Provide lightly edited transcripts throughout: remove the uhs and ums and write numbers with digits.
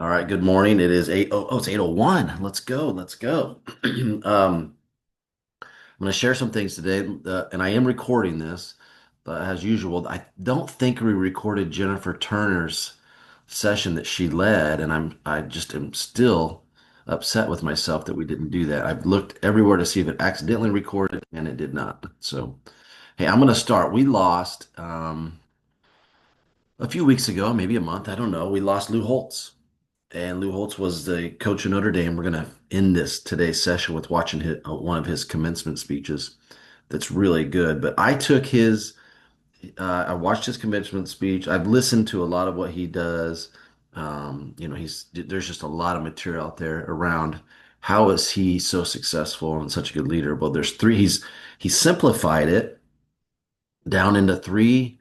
All right, good morning. It is 8 it's 8:01. Let's go. Let's go. I'm going to share some things today, and I am recording this, but as usual, I don't think we recorded Jennifer Turner's session that she led, and I just am still upset with myself that we didn't do that. I've looked everywhere to see if it accidentally recorded, and it did not. So, hey, I'm going to start. We lost a few weeks ago, maybe a month, I don't know. We lost Lou Holtz. And Lou Holtz was the coach of Notre Dame. We're going to end this today's session with watching one of his commencement speeches that's really good. But I watched his commencement speech. I've listened to a lot of what he does. There's just a lot of material out there around how is he so successful and such a good leader. Well, he simplified it down into three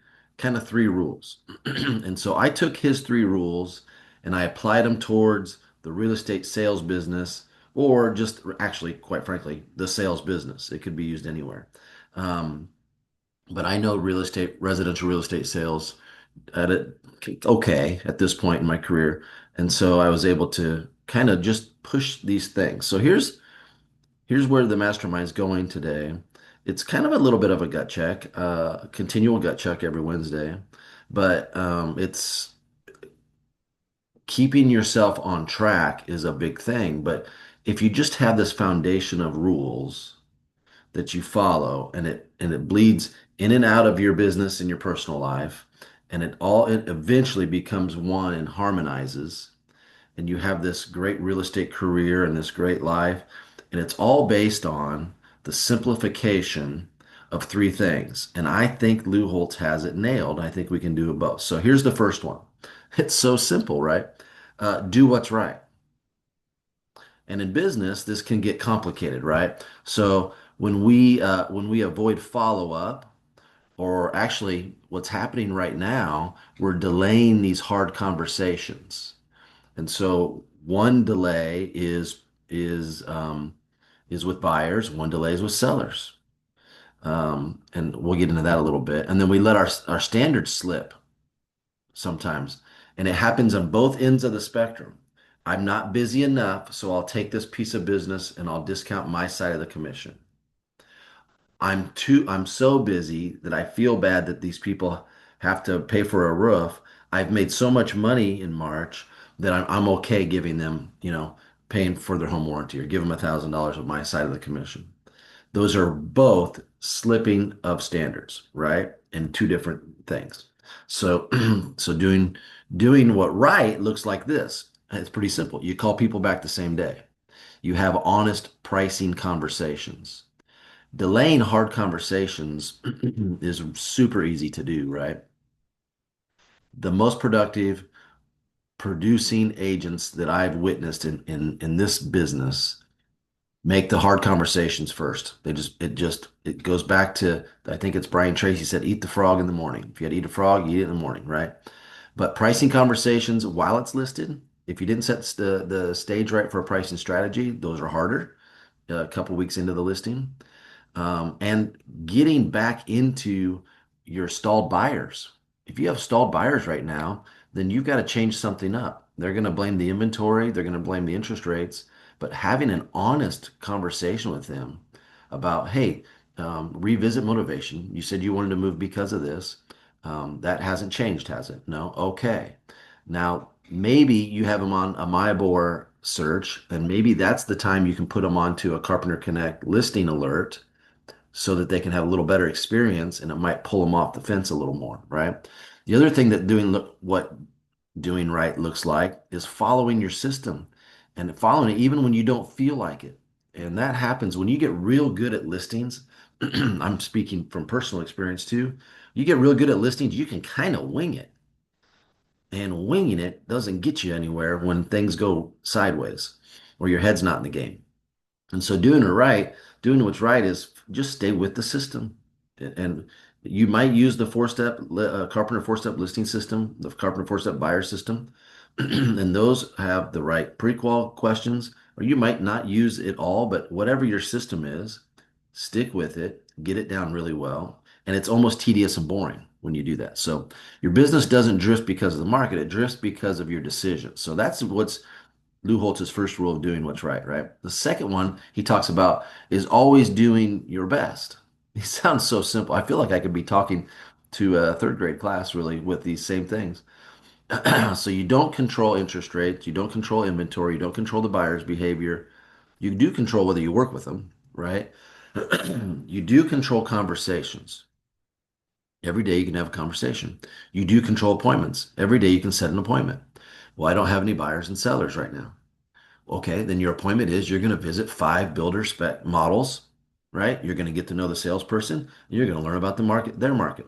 rules. And so I took his three rules and I applied them towards the real estate sales business, or just actually, quite frankly, the sales business. It could be used anywhere. Um, but I know residential real estate sales at it okay at this point in my career. And so I was able to kind of just push these things. So here's where the mastermind's going today. It's kind of a little bit of a gut check, continual gut check every Wednesday, but it's keeping yourself on track is a big thing. But if you just have this foundation of rules that you follow, and it bleeds in and out of your business and your personal life, and it eventually becomes one and harmonizes, and you have this great real estate career and this great life, and it's all based on the simplification of three things. And I think Lou Holtz has it nailed. I think we can do it both. So here's the first one. It's so simple, right? Do what's right. And in business, this can get complicated, right? So when we avoid follow up, or actually what's happening right now, we're delaying these hard conversations. And so one delay is with buyers, one delay is with sellers. And we'll get into that a little bit. And then we let our standards slip sometimes. And it happens on both ends of the spectrum. I'm not busy enough, so I'll take this piece of business and I'll discount my side of the commission. I'm so busy that I feel bad that these people have to pay for a roof. I've made so much money in March that I'm okay giving them, paying for their home warranty or give them $1,000 of my side of the commission. Those are both slipping of standards, right? And two different things. So, so doing what right looks like this. It's pretty simple. You call people back the same day. You have honest pricing conversations. Delaying hard conversations is super easy to do, right? The most productive producing agents that I've witnessed in this business make the hard conversations first. It goes back to, I think it's Brian Tracy said, eat the frog in the morning. If you had to eat a frog, you eat it in the morning, right? But pricing conversations while it's listed, if you didn't set the stage right for a pricing strategy, those are harder a couple weeks into the listing. And getting back into your stalled buyers. If you have stalled buyers right now, then you've got to change something up. They're going to blame the inventory, they're going to blame the interest rates, but having an honest conversation with them about, hey, revisit motivation. You said you wanted to move because of this. That hasn't changed, has it? No? Okay. Now, maybe you have them on a MyBore search, and maybe that's the time you can put them onto a Carpenter Connect listing alert so that they can have a little better experience, and it might pull them off the fence a little more, right? The other thing that what doing right looks like is following your system and following it even when you don't feel like it. And that happens when you get real good at listings. I'm speaking from personal experience too. You get real good at listings, you can kind of wing it. And winging it doesn't get you anywhere when things go sideways or your head's not in the game. And so doing what's right is just stay with the system. And you might use the Carpenter four-step listing system, the Carpenter four-step buyer system, and those have the right prequal questions, or you might not use it all, but whatever your system is, stick with it, get it down really well. And it's almost tedious and boring. when you do that. So your business doesn't drift because of the market, it drifts because of your decisions. So that's what's Lou Holtz's first rule of doing what's right, right? The second one he talks about is always doing your best. He sounds so simple. I feel like I could be talking to a third grade class really with these same things. So you don't control interest rates, you don't control inventory, you don't control the buyer's behavior. You do control whether you work with them, right? You do control conversations. Every day you can have a conversation. You do control appointments. Every day you can set an appointment. Well, I don't have any buyers and sellers right now. Okay, then your appointment is you're going to visit five builder spec models, right? You're going to get to know the salesperson. You're going to learn about the market, their market.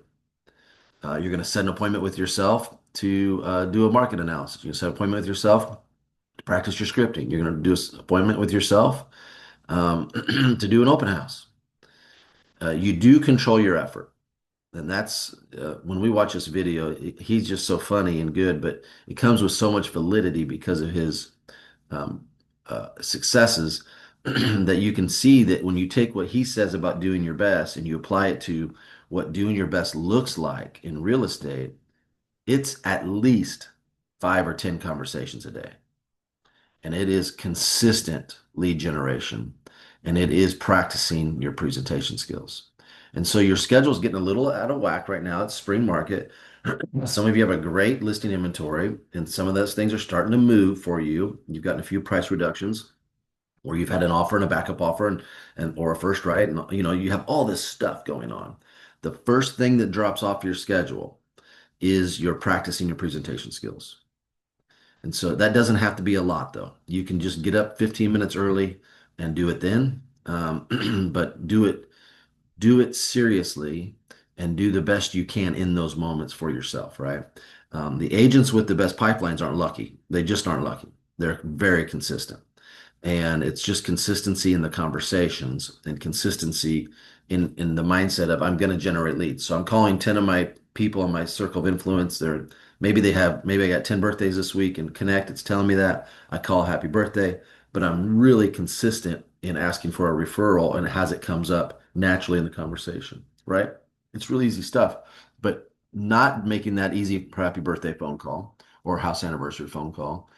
You're going to set an appointment with yourself to do a market analysis. You're going to set an appointment with yourself to practice your scripting. You're going to do an appointment with yourself to do an open house. You do control your effort. And that's when we watch this video, he's just so funny and good, but it comes with so much validity because of his um, successes that you can see that when you take what he says about doing your best and you apply it to what doing your best looks like in real estate, it's at least 5 or 10 conversations a day. And it is consistent lead generation and it is practicing your presentation skills. And so your schedule is getting a little out of whack right now. It's spring market. Some of you have a great listing inventory, and some of those things are starting to move for you. You've gotten a few price reductions, or you've had an offer and a backup offer and or a first right, and you have all this stuff going on. The first thing that drops off your schedule is you're practicing your presentation skills. And so that doesn't have to be a lot, though. You can just get up 15 minutes early and do it then. But do it seriously and do the best you can in those moments for yourself, right? The agents with the best pipelines aren't lucky. They just aren't lucky. They're very consistent. And it's just consistency in the conversations and consistency in the mindset of I'm going to generate leads. So I'm calling 10 of my people in my circle of influence. Maybe I got 10 birthdays this week and Connect, it's telling me that. I call happy birthday, but I'm really consistent in asking for a referral and as it comes up naturally in the conversation, right? It's really easy stuff, but not making that easy happy birthday phone call or house anniversary phone call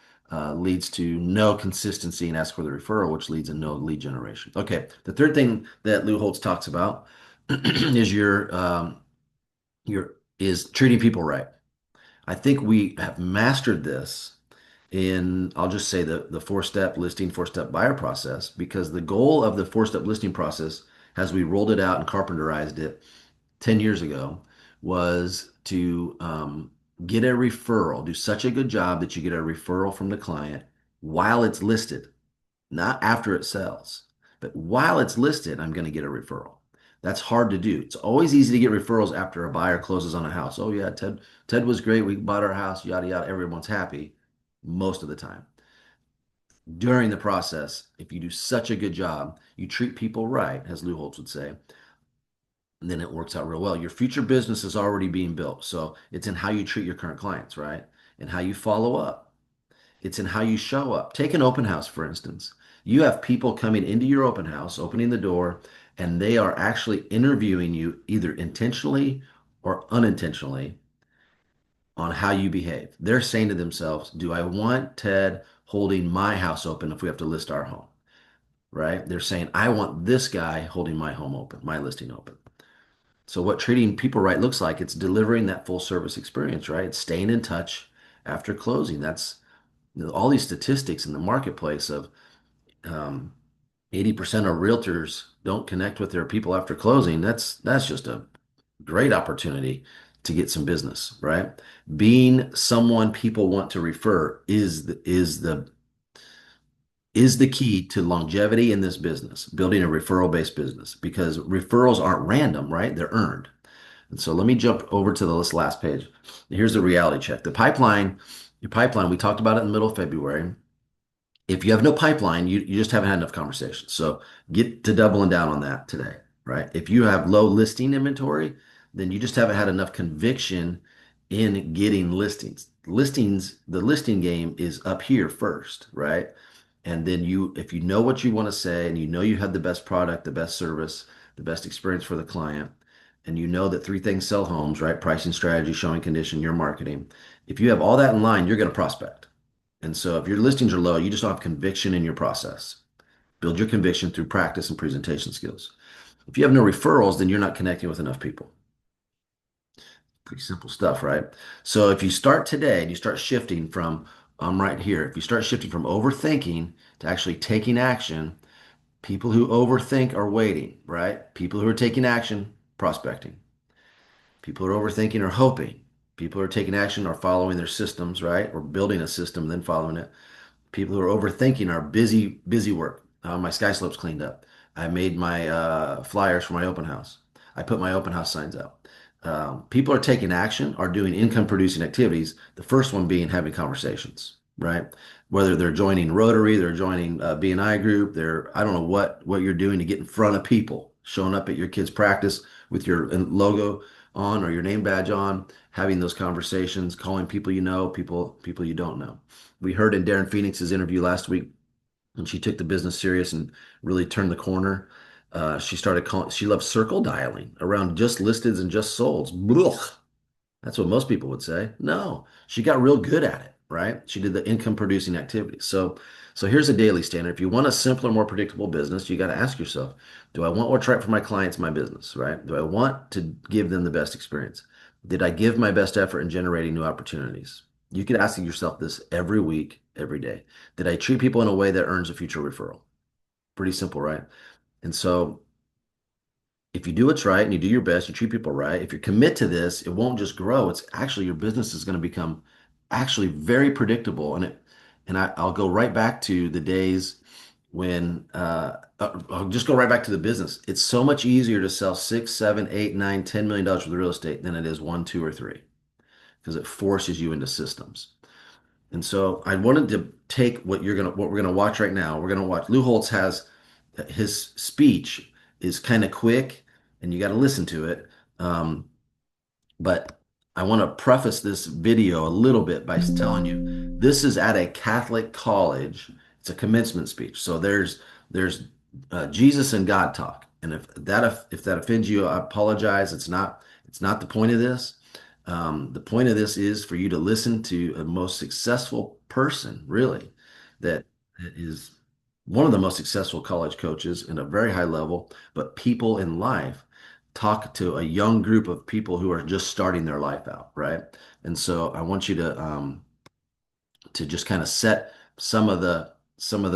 leads to no consistency and ask for the referral, which leads to no lead generation. Okay, the third thing that Lou Holtz talks about is your is treating people right. I think we have mastered this in, I'll just say the four-step listing, four-step buyer process, because the goal of the four-step listing process, as we rolled it out and carpenterized it 10 years ago, was to get a referral, do such a good job that you get a referral from the client while it's listed, not after it sells, but while it's listed, I'm going to get a referral. That's hard to do. It's always easy to get referrals after a buyer closes on a house. Oh yeah, Ted was great. We bought our house, yada yada. Everyone's happy most of the time. During the process, if you do such a good job, you treat people right, as Lou Holtz would say, then it works out real well. Your future business is already being built. So it's in how you treat your current clients, right? And how you follow up. It's in how you show up. Take an open house, for instance. You have people coming into your open house, opening the door, and they are actually interviewing you either intentionally or unintentionally on how you behave. They're saying to themselves, do I want Ted holding my house open if we have to list our home? Right? They're saying, I want this guy holding my home open, my listing open. So what treating people right looks like, it's delivering that full service experience, right? It's staying in touch after closing. That's all these statistics in the marketplace of um, 80% of realtors don't connect with their people after closing. That's just a great opportunity to get some business, right? Being someone people want to refer is the key to longevity in this business, building a referral based business because referrals aren't random, right? They're earned. And so let me jump over to this last page. Here's the reality check. Your pipeline, we talked about it in the middle of February. If you have no pipeline, you just haven't had enough conversations. So get to doubling down on that today, right? If you have low listing inventory, then you just haven't had enough conviction in getting listings. The listing game is up here first, right? And then if you know what you want to say and you know you have the best product, the best service, the best experience for the client, and you know that three things sell homes, right? Pricing, strategy, showing condition, your marketing. If you have all that in line, you're going to prospect. And so if your listings are low, you just don't have conviction in your process. Build your conviction through practice and presentation skills. If you have no referrals, then you're not connecting with enough people. Pretty simple stuff, right? So if you start today and you start shifting from, I'm right here, if you start shifting from overthinking to actually taking action, people who overthink are waiting, right? People who are taking action, prospecting. People who are overthinking are hoping. People who are taking action are following their systems, right? Or building a system, then following it. People who are overthinking are busy, busy work. My sky slope's cleaned up. I made my flyers for my open house. I put my open house signs out. People are taking action, are doing income producing activities. The first one being having conversations, right? Whether they're joining Rotary, they're joining a BNI group, I don't know what you're doing to get in front of people, showing up at your kids' practice with your logo on or your name badge on, having those conversations, calling people you know, people you don't know. We heard in Darren Phoenix's interview last week when she took the business serious and really turned the corner. She started calling, she loved circle dialing around just listeds and just solds. Blech. That's what most people would say. No, she got real good at it, right? She did the income producing activities. So here's a daily standard. If you want a simpler, more predictable business, you got to ask yourself, do I want what's right for my clients, my business, right? Do I want to give them the best experience? Did I give my best effort in generating new opportunities? You could ask yourself this every week, every day. Did I treat people in a way that earns a future referral? Pretty simple, right? And so if you do what's right and you do your best, you treat people right, if you commit to this, it won't just grow. It's actually your business is going to become actually very predictable. I'll go right back to the days when I'll just go right back to the business. It's so much easier to sell $6, $7, $8, $9, $10 million worth of real estate than it is one, two, or three, because it forces you into systems. And so I wanted to take what we're gonna watch right now. We're gonna watch Lou Holtz has his speech is kind of quick and you got to listen to it. But I want to preface this video a little bit by telling you this is at a Catholic college. It's a commencement speech. So there's Jesus and God talk. And if that offends you, I apologize. It's not the point of this. The point of this is for you to listen to a most successful person, really, that is one of the most successful college coaches in a very high level, but people in life talk to a young group of people who are just starting their life out, right? And so I want you to just kind of set some of the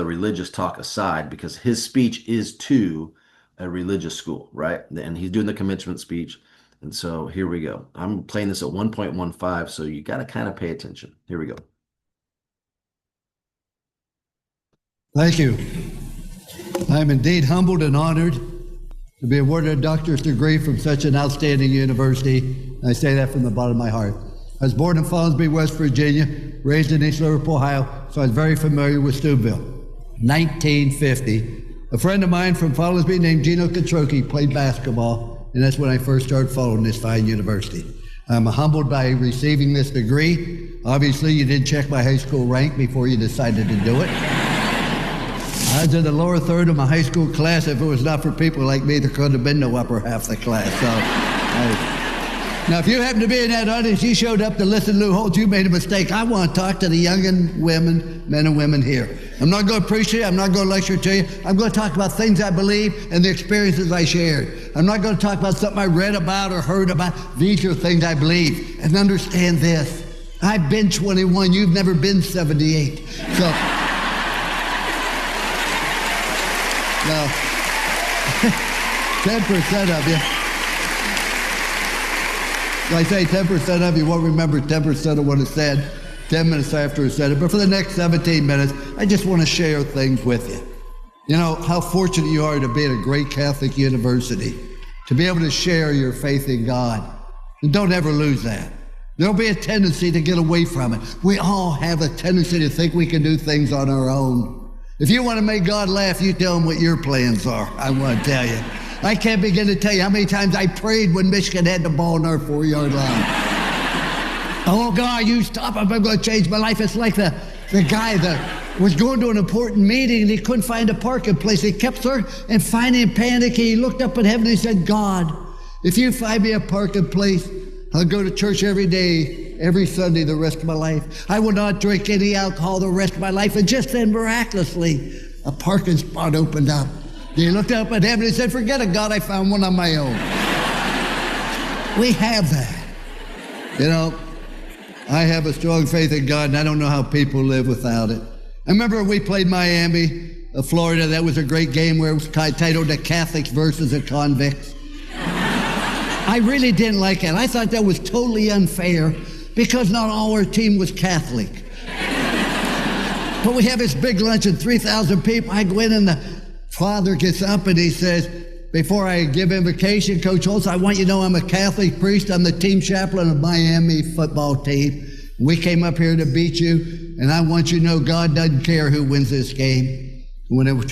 religious talk aside, because his speech is to a religious school, right? And he's doing the commencement speech. And so here we go. I'm playing this at 1.15, so you got to kind of pay attention. Here we go. Thank you. I am indeed humbled and honored to be awarded a doctorate degree from such an outstanding university. I say that from the bottom of my heart. I was born in Fallsby, West Virginia, raised in East Liverpool, Ohio, so I was very familiar with Steubenville. 1950, a friend of mine from Fallsby named Gino Catroki played basketball, and that's when I first started following this fine university. I'm humbled by receiving this degree. Obviously, you didn't check my high school rank before you decided to do it. I was in the lower third of my high school class. If it was not for people like me, there couldn't have been no upper half of the class. Now, if you happen to be in that audience, you showed up to listen to Lou Holtz, you made a mistake. I want to talk to the young men and women here. I'm not going to preach to you. I'm not going to lecture to you. I'm going to talk about things I believe and the experiences I shared. I'm not going to talk about something I read about or heard about. These are things I believe. And understand this. I've been 21. You've never been 78. So... Now, 10% of you, I say 10% of you won't remember 10% of what it said 10 minutes after it said it, but for the next 17 minutes, I just want to share things with you. You know, how fortunate you are to be at a great Catholic university, to be able to share your faith in God. And don't ever lose that. There'll be a tendency to get away from it. We all have a tendency to think we can do things on our own. If you want to make God laugh, you tell him what your plans are. I want to tell you. I can't begin to tell you how many times I prayed when Michigan had the ball in our 4-yard line. Oh, God, you stop him. I'm going to change my life. It's like the guy that was going to an important meeting and he couldn't find a parking place. He kept searching and finally in panic, he looked up at heaven and he said, God, If you find me a parking place, I'll go to church every day, every Sunday the rest of my life. I will not drink any alcohol the rest of my life. And just then, miraculously, a parking spot opened up. He looked up at heaven and said, forget it, God, I found one on my own. We have that. You know, I have a strong faith in God, and I don't know how people live without it. I remember we played Miami, Florida. That was a great game where it was titled The Catholics versus the Convicts. I really didn't like it. I thought that was totally unfair because not all our team was Catholic. But we have this big luncheon, 3,000 people. I go in and the father gets up and he says, before I give invocation, Coach Holtz, I want you to know I'm a Catholic priest. I'm the team chaplain of Miami football team. We came up here to beat you, and I want you to know God doesn't care who wins this game. When it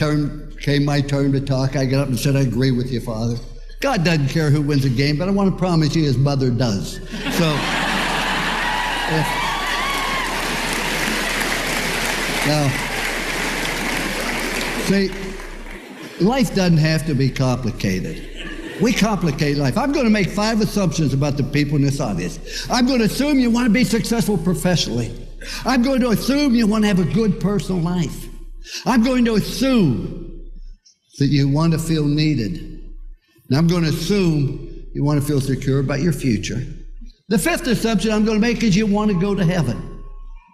came my turn to talk, I got up and said, I agree with you, Father. God doesn't care who wins a game, but I want to promise you his mother does. So, now, see, life doesn't have to be complicated. We complicate life. I'm going to make 5 assumptions about the people in this audience. I'm going to assume you want to be successful professionally. I'm going to assume you want to have a good personal life. I'm going to assume that you want to feel needed. And I'm going to assume you want to feel secure about your future. The 5th assumption I'm going to make is you want to go to heaven.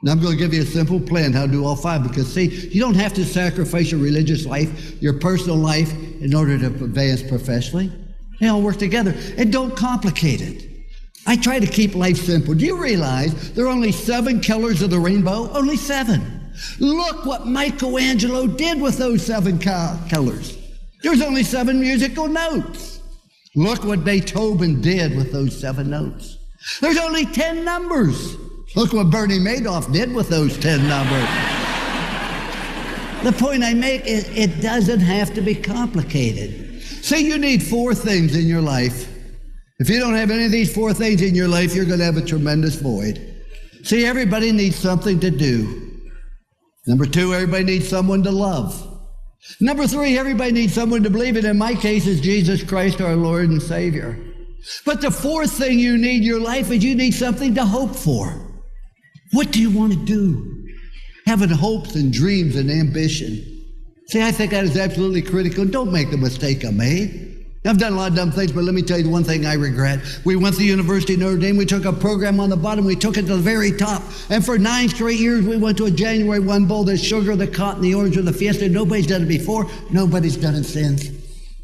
And I'm going to give you a simple plan how to do all 5, because see, you don't have to sacrifice your religious life, your personal life, in order to advance professionally. They all work together. And don't complicate it. I try to keep life simple. Do you realize there are only 7 colors of the rainbow? Only 7. Look what Michelangelo did with those 7 colors. There's only 7 musical notes. Look what Beethoven did with those 7 notes. There's only 10 numbers. Look what Bernie Madoff did with those 10 numbers. The point I make is it doesn't have to be complicated. See, you need 4 things in your life. If you don't have any of these 4 things in your life, you're going to have a tremendous void. See, everybody needs something to do. Number 2, everybody needs someone to love. Number 3, everybody needs someone to believe in. In my case, is Jesus Christ, our Lord and Savior. But the 4th thing you need in your life is you need something to hope for. What do you want to do? Having hopes and dreams and ambition. See, I think that is absolutely critical. Don't make the mistake I made. I've done a lot of dumb things, but let me tell you the one thing I regret. We went to the University of Notre Dame. We took a program on the bottom. We took it to the very top. And for 9 straight years, we went to a January 1 bowl. The sugar, the cotton, the orange, or the fiesta. Nobody's done it before. Nobody's done it since.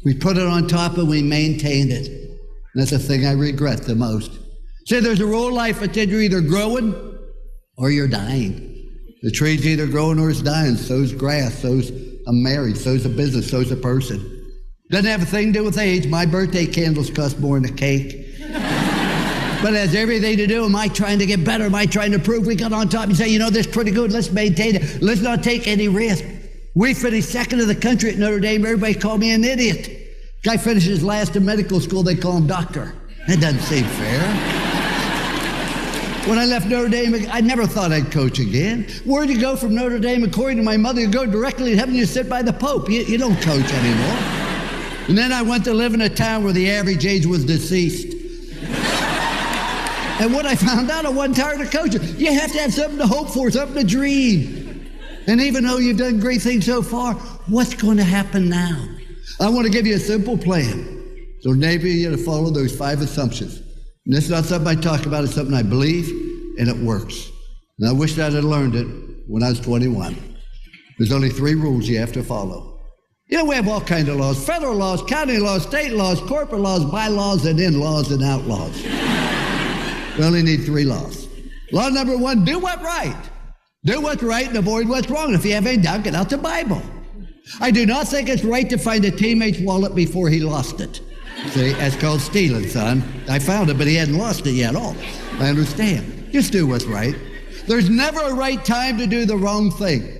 We put it on top and we maintained it. And that's the thing I regret the most. See, there's a rule in life that said you're either growing or you're dying. The tree's either growing or it's dying. So's grass. So's a marriage. So's a business. So's a person. Doesn't have a thing to do with age. My birthday candles cost more than a cake. But it has everything to do. Am I trying to get better? Am I trying to prove we got on top and say, you know, this is pretty good. Let's maintain it. Let's not take any risk. We finished 2nd in the country at Notre Dame. Everybody called me an idiot. Guy finishes last in medical school. They call him doctor. That doesn't seem fair. When I left Notre Dame, I never thought I'd coach again. Where'd you go from Notre Dame? According to my mother, you go directly to heaven. You sit by the Pope. You don't coach anymore. And then I went to live in a town where the average age was deceased. And what I found out, I wasn't tired of coaching. You have to have something to hope for, something to dream. And even though you've done great things so far, what's going to happen now? I want to give you a simple plan. So maybe you to follow those 5 assumptions. And it's not something I talk about, it's something I believe, and it works. And I wish that I'd learned it when I was 21. There's only 3 rules you have to follow. You know, we have all kinds of laws: federal laws, county laws, state laws, corporate laws, bylaws, and in-laws and outlaws. We only need 3 laws. Law number 1, do what's right. Do what's right and avoid what's wrong. If you have any doubt, get out the Bible. I do not think it's right to find a teammate's wallet before he lost it. See, that's called stealing, son. I found it, but he hadn't lost it yet at all. I understand. Just do what's right. There's never a right time to do the wrong thing.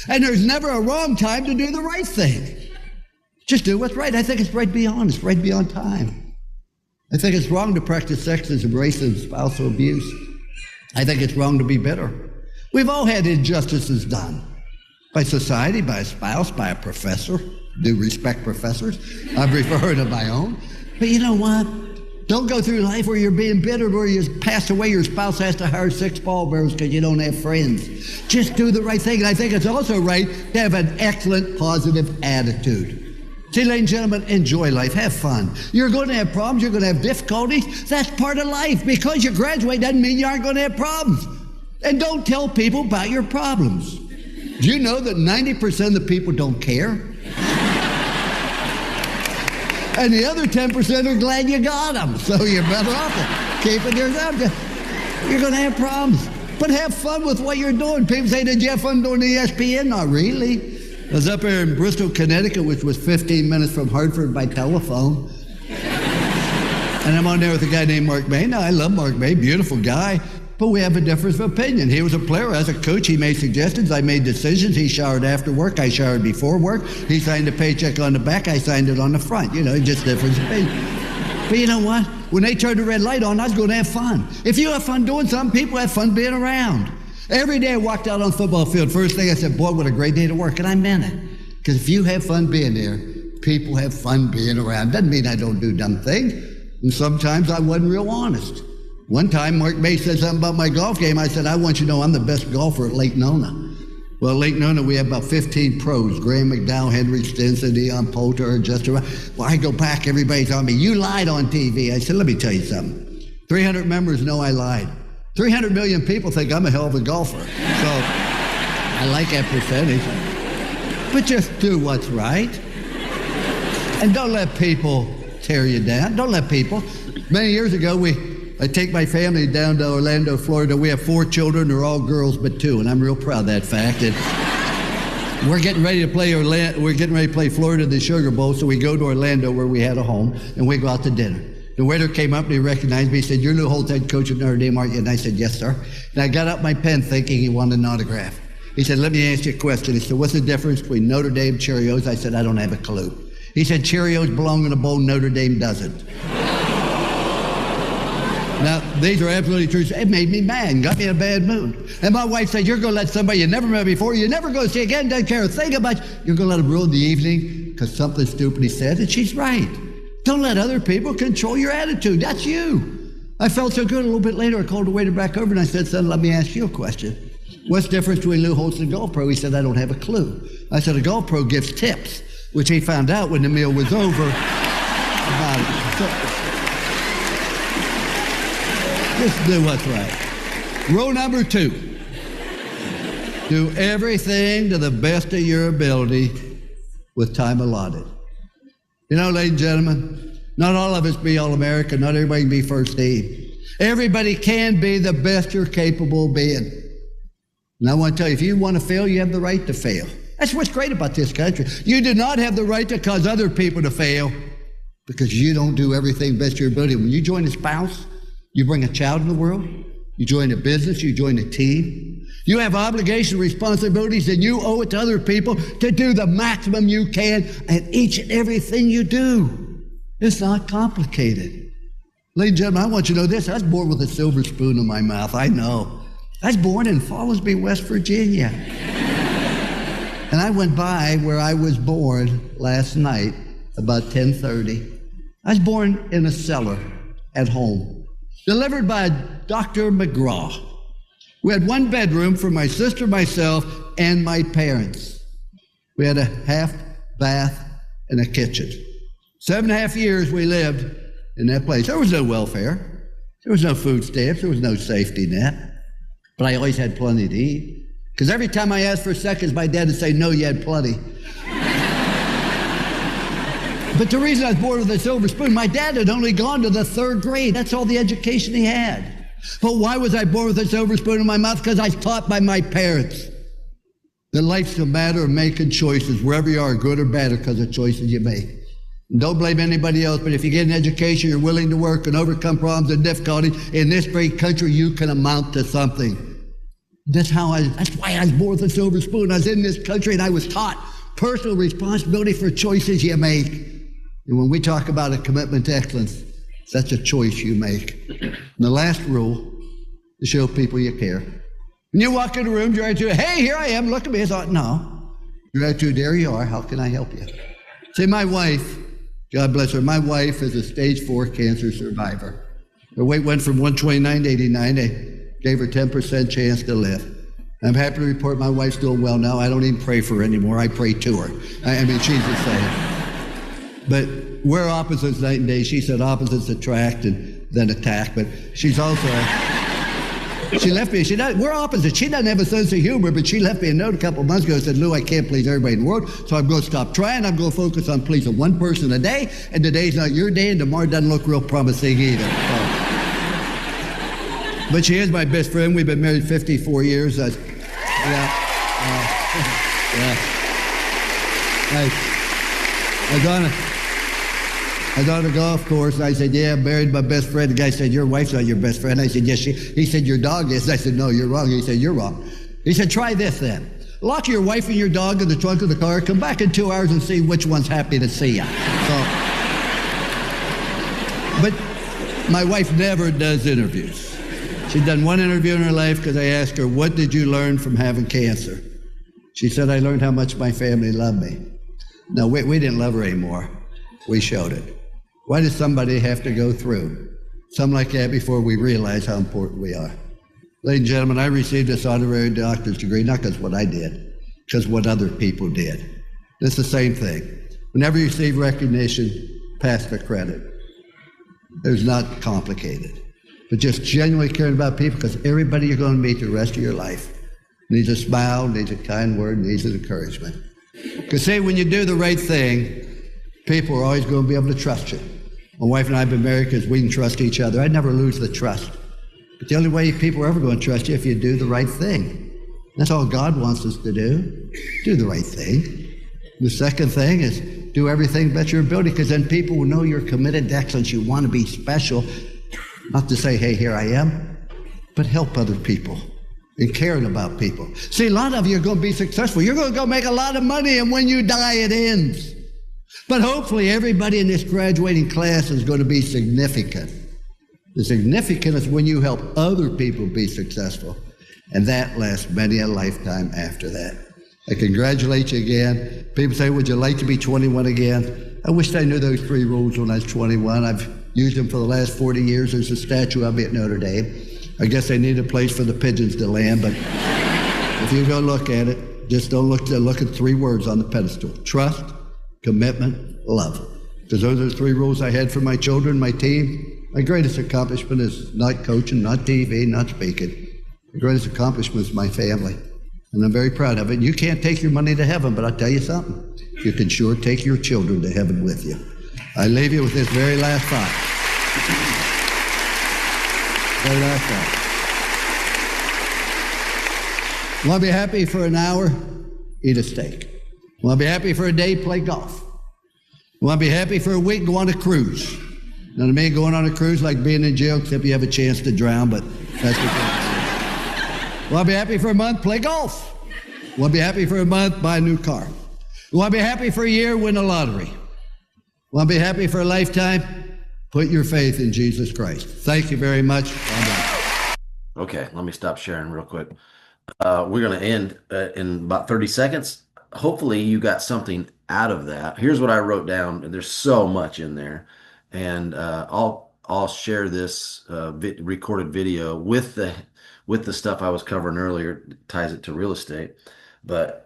And there's never a wrong time to do the right thing. Just do what's right. I think it's right beyond. It's right beyond time. I think it's wrong to practice sexism, racism, spousal abuse. I think it's wrong to be bitter. We've all had injustices done by society, by a spouse, by a professor. Do respect professors. I'm referring to my own. But you know what? Don't go through life where you're being bitter, where you pass away, your spouse has to hire 6 pallbearers because you don't have friends. Just do the right thing. And I think it's also right to have an excellent, positive attitude. See, ladies and gentlemen, enjoy life. Have fun. You're going to have problems. You're going to have difficulties. That's part of life. Because you graduate doesn't mean you aren't going to have problems. And don't tell people about your problems. Do you know that 90% of the people don't care? And the other 10% are glad you got them. So you're better off keeping yourself. You're going to have problems. But have fun with what you're doing. People say, did you have fun doing the ESPN? Not really. I was up here in Bristol, Connecticut, which was 15 minutes from Hartford by telephone. And I'm on there with a guy named Mark May. Now, I love Mark May, beautiful guy. But we have a difference of opinion. He was a player. As a coach, he made suggestions. I made decisions. He showered after work. I showered before work. He signed a paycheck on the back. I signed it on the front. You know, just difference of opinion. But you know what? When they turned the red light on, I was going to have fun. If you have fun doing something, people have fun being around. Every day I walked out on the football field, first thing I said, boy, what a great day to work. And I meant it. Because if you have fun being there, people have fun being around. Doesn't mean I don't do dumb things. And sometimes I wasn't real honest. One time, Mark May said something about my golf game. I said, I want you to know I'm the best golfer at Lake Nona. Well, at Lake Nona, we have about 15 pros. Graham McDowell, Henry Stinson, Dion Poulter, Justin. Well, I go back, everybody telling me, you lied on TV. I said, let me tell you something. 300 members know I lied. 300 million people think I'm a hell of a golfer. So I like that percentage. But just do what's right. And don't let people tear you down. Don't let people. Many years ago, I take my family down to Orlando, Florida. We have 4 children. They're all girls but 2, and I'm real proud of that fact. And we're getting ready to play Florida the Sugar Bowl, so we go to Orlando where we had a home, and we go out to dinner. The waiter came up and he recognized me. He said, you're Lou Holtz, head coach of Notre Dame, aren't you? And I said, yes, sir. And I got out my pen thinking he wanted an autograph. He said, let me ask you a question. He said, what's the difference between Notre Dame Cheerios? I said, I don't have a clue. He said, Cheerios belong in a bowl, Notre Dame doesn't. Now, these are absolutely true. It made me mad and got me in a bad mood. And my wife said, you're going to let somebody you never met before, you never go see again, doesn't care a thing about you, you're going to let him ruin the evening because something stupid he said, and she's right. Don't let other people control your attitude. That's you. I felt so good. A little bit later, I called the waiter back over and I said, son, let me ask you a question. What's the difference between Lou Holtz and a golf pro? He said, I don't have a clue. I said, a golf pro gives tips, which he found out when the meal was over. About it. So, just do what's right. Rule number 2. Do everything to the best of your ability with time allotted. You know, ladies and gentlemen, not all of us be All-American. Not everybody can be first team. Everybody can be the best you're capable of being. And I want to tell you, if you want to fail, you have the right to fail. That's what's great about this country. You do not have the right to cause other people to fail because you don't do everything best of your ability. When you join a spouse, you bring a child in the world, you join a business, you join a team. You have obligations, responsibilities, and you owe it to other people to do the maximum you can at each and everything you do. It's not complicated. Ladies and gentlemen, I want you to know this. I was born with a silver spoon in my mouth. I know. I was born in Fallsby, West Virginia. And I went by where I was born last night, about 10:30. I was born in a cellar at home, delivered by Dr. McGraw. We had 1 bedroom for my sister, myself, and my parents. We had a half bath and a kitchen. 7.5 years we lived in that place. There was no welfare. There was no food stamps. There was no safety net. But I always had plenty to eat. Because every time I asked for seconds, my dad would say, no, you had plenty. But the reason I was born with a silver spoon, my dad had only gone to the 3rd grade. That's all the education he had. But why was I born with a silver spoon in my mouth? Because I was taught by my parents that life's a matter of making choices, wherever you are, good or bad, because of choices you make. And don't blame anybody else, but if you get an education, you're willing to work and overcome problems and difficulties, in this great country, you can amount to something. That's why I was born with a silver spoon. I was in this country and I was taught personal responsibility for choices you make. And when we talk about a commitment to excellence, that's a choice you make. And the last rule, to show people you care. When you walk in a room, your attitude, hey, here I am, look at me. I thought, no. Your attitude, there you are, how can I help you? See, my wife God bless her. My wife is a stage 4 cancer survivor. Her weight went from 129 to 89. They gave her 10% chance to live. I'm happy to report my wife's doing well now. I don't even pray for her anymore. I pray to her. I mean, she's the same. But we're opposites night and day. She said opposites attract and then attack. But she's also, she left me. We're opposites. She doesn't have a sense of humor, but she left me a note a couple of months ago and said, Lou, I can't please everybody in the world, so I'm going to stop trying. I'm going to focus on pleasing one person a day, and today's not your day, and tomorrow doesn't look real promising either. So. But she is my best friend. We've been married 54 years. Yeah. I was on a golf course, and I said, yeah, I married my best friend. The guy said, your wife's not your best friend. I said, yes, he said, your dog is. I said, no, you're wrong. He said, you're wrong. He said, try this then. Lock your wife and your dog in the trunk of the car, come back in 2 hours and see which one's happy to see you. So, but my wife never does interviews. She'd done one interview in her life because I asked her, what did you learn from having cancer? She said, I learned how much my family loved me. No, we didn't love her anymore. We showed it. Why does somebody have to go through something like that before we realize how important we are? Ladies and gentlemen, I received this honorary doctor's degree, not because what I did, because what other people did. It's the same thing. Whenever you receive recognition, pass the credit. It's not complicated. But just genuinely caring about people, because everybody you're going to meet the rest of your life needs a smile, needs a kind word, needs an encouragement. Because see, when you do the right thing, people are always going to be able to trust you. My wife and I have been married because we can trust each other. I'd never lose the trust. But the only way people are ever going to trust you is if you do the right thing. That's all God wants us to do. Do the right thing. The second thing is do everything but your ability, because then people will know you're committed to excellence. You want to be special. Not to say, hey, here I am, but help other people and caring about people. See, a lot of you are going to be successful. You're going to go make a lot of money, and when you die, it ends. But hopefully everybody in this graduating class is going to be significant. The significant is when you help other people be successful, and that lasts many a lifetime after that. I congratulate you again. People say, would you like to be 21 again? I wish I knew those 3 rules when I was 21. I've used them for the last 40 years. There's a statue of me at Notre Dame. I guess they need a place for the pigeons to land, but if you go look at it, just don't look at 3 words on the pedestal. Trust, commitment, love. Because those are the 3 rules I had for my children, my team. My greatest accomplishment is not coaching, not TV, not speaking. The greatest accomplishment is my family. And I'm very proud of it. You can't take your money to heaven, but I'll tell you something. You can sure take your children to heaven with you. I leave you with this very last thought. Very last thought. Want to be happy for an hour? Eat a steak. Want to be happy for a day? Play golf. Want to be happy for a week? Go on a cruise. Now, to me, going on a cruise like being in jail, except you have a chance to drown, but that's what Want to be happy for a month? Play golf. Want to be happy for a month? Buy a new car. Want to be happy for a year? Win a lottery. Want to be happy for a lifetime? Put your faith in Jesus Christ. Thank you very much. Bye-bye. Okay, let me stop sharing real quick. We're going to end in about 30 seconds. Hopefully you got something out of that. Here's what I wrote down. There's so much in there. And I'll share this recorded video with the stuff I was covering earlier. It ties it to real estate. But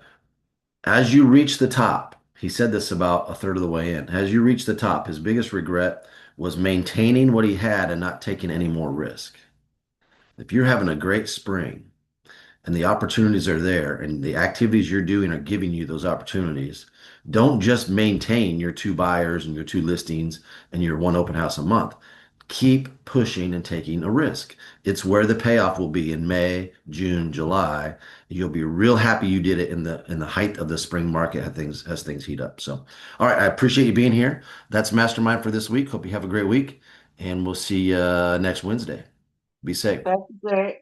as you reach the top, he said this about a third of the way in. As you reach the top, his biggest regret was maintaining what he had and not taking any more risk. If you're having a great spring and the opportunities are there and the activities you're doing are giving you those opportunities, don't just maintain your 2 buyers and your 2 listings and your 1 open house a month. Keep pushing and taking a risk. It's where the payoff will be in May, June, July. You'll be real happy you did it in the height of the spring market as things heat up. So, all right, I appreciate you being here. That's Mastermind for this week. Hope you have a great week, and we'll see you next Wednesday. Be safe. That's great.